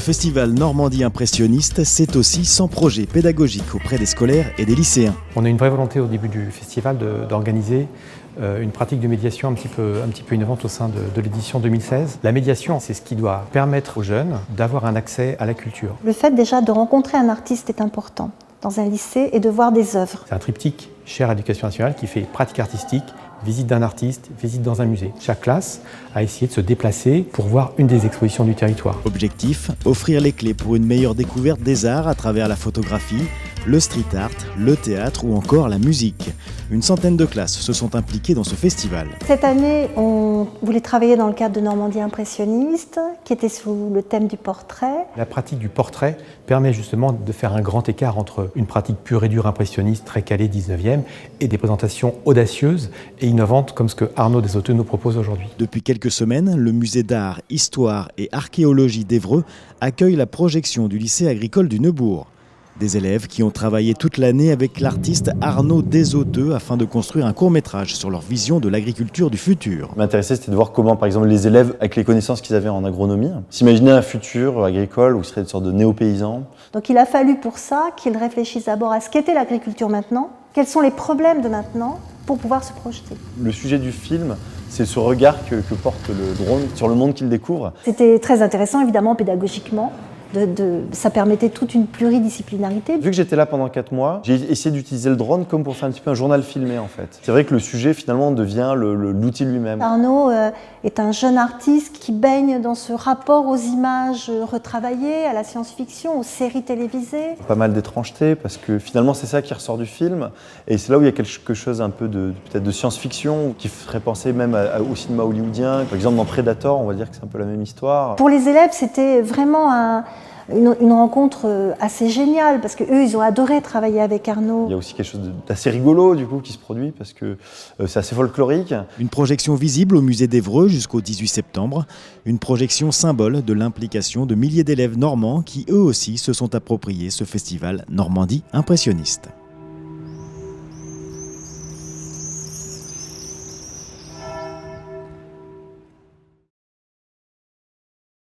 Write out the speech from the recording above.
festival Normandie impressionniste, c'est aussi 100 projets pédagogiques auprès des scolaires et des lycéens. On a une vraie volonté au début du festival d'organiser une pratique de médiation un petit peu innovante au sein de l'édition 2016. La médiation, c'est ce qui doit permettre aux jeunes d'avoir un accès à la culture. Le fait déjà de rencontrer un artiste est important dans un lycée et de voir des œuvres. C'est un triptyque cher à l'Éducation nationale qui fait pratique artistique, visite d'un artiste, visite dans un musée. Chaque classe a essayé de se déplacer pour voir une des expositions du territoire. Objectif, offrir les clés pour une meilleure découverte des arts à travers la photographie, le street art, le théâtre ou encore la musique. Une centaine de classes se sont impliquées dans ce festival. Cette année, on voulait travailler dans le cadre de Normandie impressionniste, qui était sous le thème du portrait. La pratique du portrait permet justement de faire un grand écart entre une pratique pure et dure impressionniste, très calée 19e, et des présentations audacieuses et innovantes comme ce que Arnaud Desautheux nous propose aujourd'hui. Depuis quelques semaines, le musée d'art, histoire et archéologie d'Évreux accueille la projection du lycée agricole du Neubourg. Des élèves qui ont travaillé toute l'année avec l'artiste Arnaud Desautheux afin de construire un court-métrage sur leur vision de l'agriculture du futur. Ce qui m'intéressait, c'était de voir comment, par exemple, les élèves, avec les connaissances qu'ils avaient en agronomie, s'imaginaient un futur agricole où ils seraient une sorte de néo-paysans. Donc il a fallu pour ça qu'ils réfléchissent d'abord à ce qu'était l'agriculture maintenant, quels sont les problèmes de maintenant pour pouvoir se projeter. Le sujet du film, c'est ce regard que porte le drone sur le monde qu'il découvre. C'était très intéressant, évidemment, pédagogiquement. Ça permettait toute une pluridisciplinarité. Vu que j'étais là pendant 4 mois, j'ai essayé d'utiliser le drone comme pour faire un petit peu un journal filmé en fait. C'est vrai que le sujet finalement devient l'outil lui-même. Arnaud est un jeune artiste qui baigne dans ce rapport aux images retravaillées, à la science-fiction, aux séries télévisées. Pas mal d'étrangeté parce que finalement c'est ça qui ressort du film et c'est là où il y a quelque chose un peu peut-être de science-fiction qui ferait penser même au cinéma hollywoodien. Par exemple dans Predator, on va dire que c'est un peu la même histoire. Pour les élèves, c'était vraiment une rencontre assez géniale parce qu'eux, ils ont adoré travailler avec Arnaud. Il y a aussi quelque chose d'assez rigolo du coup qui se produit parce que c'est assez folklorique. Une projection visible au musée d'Évreux jusqu'au 18 septembre. Une projection symbole de l'implication de milliers d'élèves normands qui eux aussi se sont appropriés ce festival Normandie impressionniste.